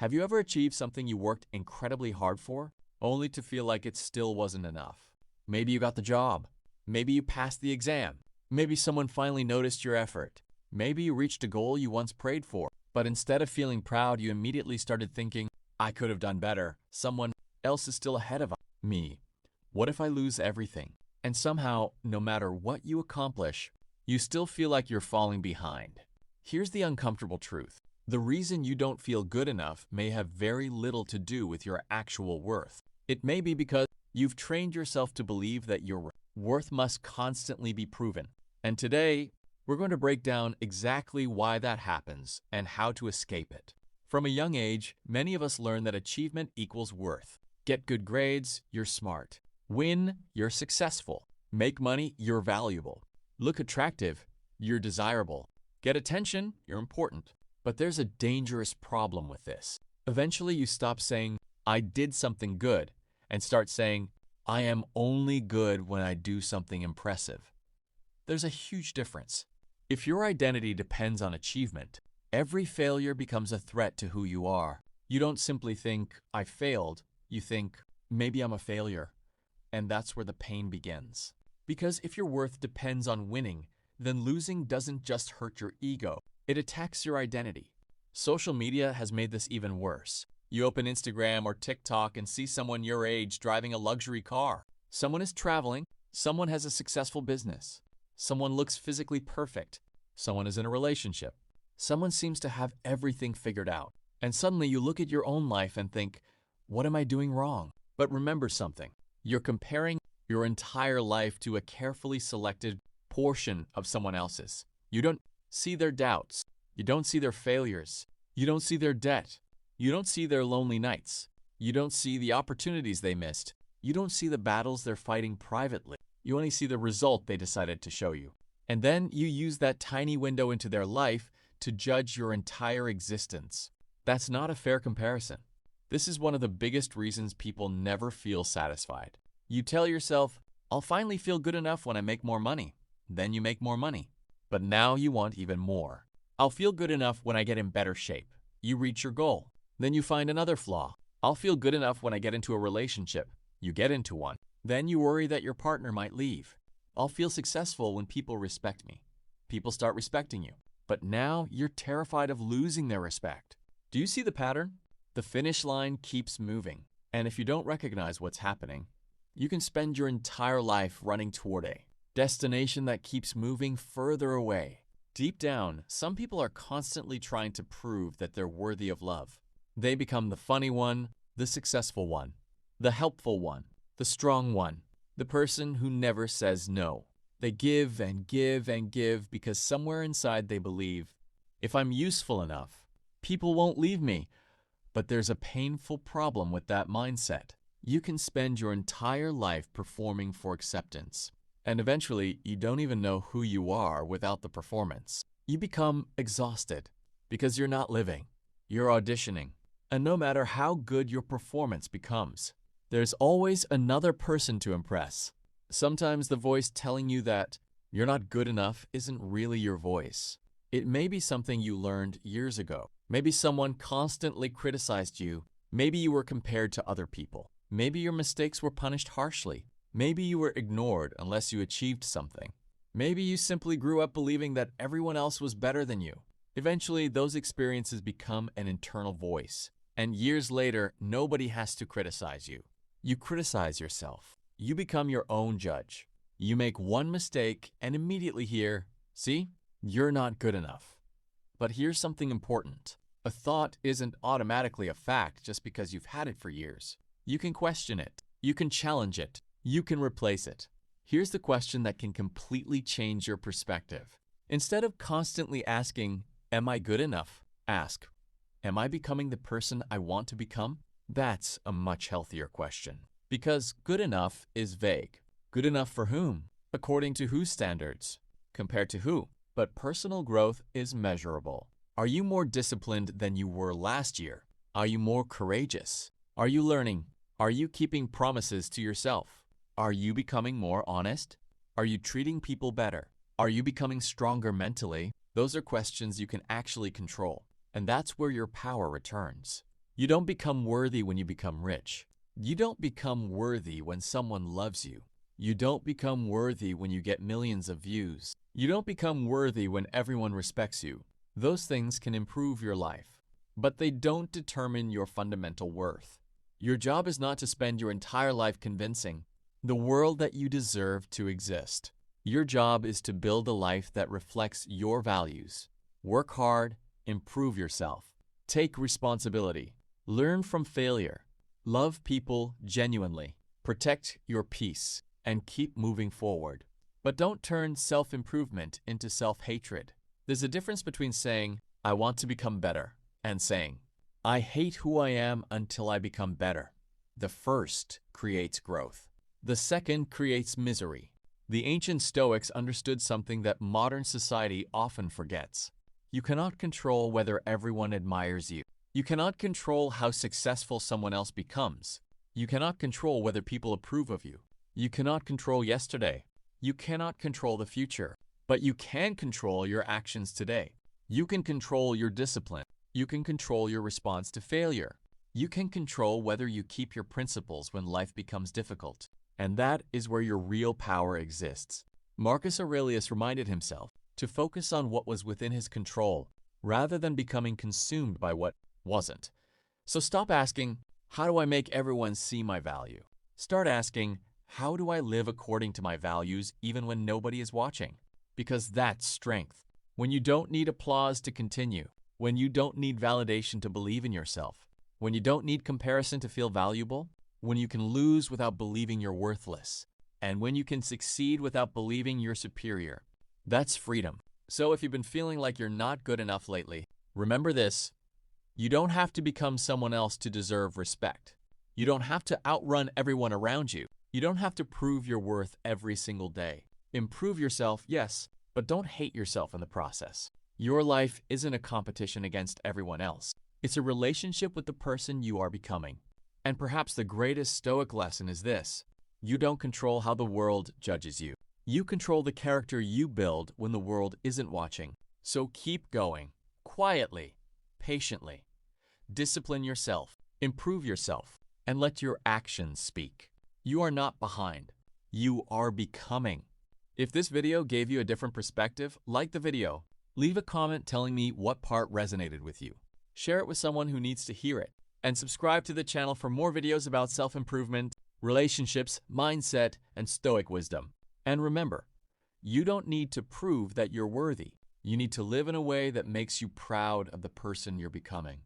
Have you ever achieved something you worked incredibly hard for, only to feel like it still wasn't enough? Maybe you got the job. Maybe you passed the exam. Maybe someone finally noticed your effort. Maybe you reached a goal you once prayed for, but instead of feeling proud, you immediately started thinking, I could have done better. Someone else is still ahead of me. What if I lose everything? And somehow, no matter what you accomplish, you still feel like you're falling behind. Here's the uncomfortable truth. The reason you don't feel good enough may have very little to do with your actual worth. It may be because you've trained yourself to believe that your worth must constantly be proven. And today, we're going to break down exactly why that happens and how to escape it. From a young age, many of us learn that achievement equals worth. Get good grades, you're smart. Win, you're successful. Make money, you're valuable. Look attractive, you're desirable. Get attention, you're important. But there's a dangerous problem with this. Eventually, you stop saying, I did something good, and start saying, I am only good when I do something impressive. There's a huge difference. If your identity depends on achievement, every failure becomes a threat to who you are. You don't simply think, I failed. You think, maybe I'm a failure. And that's where the pain begins. Because if your worth depends on winning, then losing doesn't just hurt your ego. It attacks your identity. Social media has made this even worse. You open Instagram or TikTok and see someone your age driving a luxury car. Someone is traveling. Someone has a successful business. Someone looks physically perfect. Someone is in a relationship. Someone seems to have everything figured out. And suddenly you look at your own life and think, what am I doing wrong? But remember something. You're comparing your entire life to a carefully selected portion of someone else's. You don't see their doubts. You don't see their failures. You don't see their debt. You don't see their lonely nights. You don't see the opportunities they missed. You don't see the battles they're fighting privately. You only see the result they decided to show you. And then you use that tiny window into their life to judge your entire existence. That's not a fair comparison. This is one of the biggest reasons people never feel satisfied. You tell yourself, I'll finally feel good enough when I make more money. Then you make more money. But now you want even more. I'll feel good enough when I get in better shape. You reach your goal. Then you find another flaw. I'll feel good enough when I get into a relationship. You get into one. Then you worry that your partner might leave. I'll feel successful when people respect me. People start respecting you. But now you're terrified of losing their respect. Do you see the pattern? The finish line keeps moving. And if you don't recognize what's happening, you can spend your entire life running toward a destination that keeps moving further away. Deep down, some people are constantly trying to prove that they're worthy of love. They become the funny one, the successful one, the helpful one, the strong one, the person who never says no. They give and give and give because somewhere inside they believe, if I'm useful enough, people won't leave me. But there's a painful problem with that mindset. You can spend your entire life performing for acceptance. And eventually, you don't even know who you are without the performance. You become exhausted because you're not living. You're auditioning. And no matter how good your performance becomes, there's always another person to impress. Sometimes the voice telling you that you're not good enough isn't really your voice. It may be something you learned years ago. Maybe someone constantly criticized you. Maybe you were compared to other people. Maybe your mistakes were punished harshly. Maybe you were ignored unless you achieved something. Maybe you simply grew up believing that everyone else was better than you. Eventually, those experiences become an internal voice. And years later, nobody has to criticize you. You criticize yourself. You become your own judge. You make one mistake and immediately hear, see, you're not good enough. But here's something important. A thought isn't automatically a fact just because you've had it for years. You can question it. You can challenge it. You can replace it. Here's the question that can completely change your perspective. Instead of constantly asking, am I good enough? Ask, am I becoming the person I want to become? That's a much healthier question. Because good enough is vague. Good enough for whom? According to whose standards? Compared to who? But personal growth is measurable. Are you more disciplined than you were last year? Are you more courageous? Are you learning? Are you keeping promises to yourself? Are you becoming more honest? Are you treating people better? Are you becoming stronger mentally? Those are questions you can actually control. And that's where your power returns. You don't become worthy when you become rich. You don't become worthy when someone loves you. You don't become worthy when you get millions of views. You don't become worthy when everyone respects you. Those things can improve your life, but they don't determine your fundamental worth. Your job is not to spend your entire life convincing the world that you deserve to exist. Your job is to build a life that reflects your values. Work hard, improve yourself, take responsibility, learn from failure, love people genuinely, protect your peace, and keep moving forward. But don't turn self-improvement into self-hatred. There's a difference between saying, "I want to become better," and saying, "I hate who I am until I become better." The first creates growth. The second creates misery. The ancient Stoics understood something that modern society often forgets. You cannot control whether everyone admires you. You cannot control how successful someone else becomes. You cannot control whether people approve of you. You cannot control yesterday. You cannot control the future. But you can control your actions today. You can control your discipline. You can control your response to failure. You can control whether you keep your principles when life becomes difficult. And that is where your real power exists. Marcus Aurelius reminded himself to focus on what was within his control rather than becoming consumed by what wasn't. So stop asking, "How do I make everyone see my value?" Start asking, "How do I live according to my values even when nobody is watching?" Because that's strength. When you don't need applause to continue, when you don't need validation to believe in yourself, when you don't need comparison to feel valuable, when you can lose without believing you're worthless, and when you can succeed without believing you're superior. That's freedom. So if you've been feeling like you're not good enough lately, remember this: you don't have to become someone else to deserve respect. You don't have to outrun everyone around you. You don't have to prove your worth every single day. Improve yourself, yes, but don't hate yourself in the process. Your life isn't a competition against everyone else. It's a relationship with the person you are becoming. And perhaps the greatest Stoic lesson is this: you don't control how the world judges you. You control the character you build when the world isn't watching. So keep going, quietly, patiently. Discipline yourself, improve yourself, and let your actions speak. You are not behind. You are becoming. If this video gave you a different perspective, like the video. Leave a comment telling me what part resonated with you. Share it with someone who needs to hear it. And subscribe to the channel for more videos about self-improvement, relationships, mindset, and Stoic wisdom. And remember, you don't need to prove that you're worthy. You need to live in a way that makes you proud of the person you're becoming.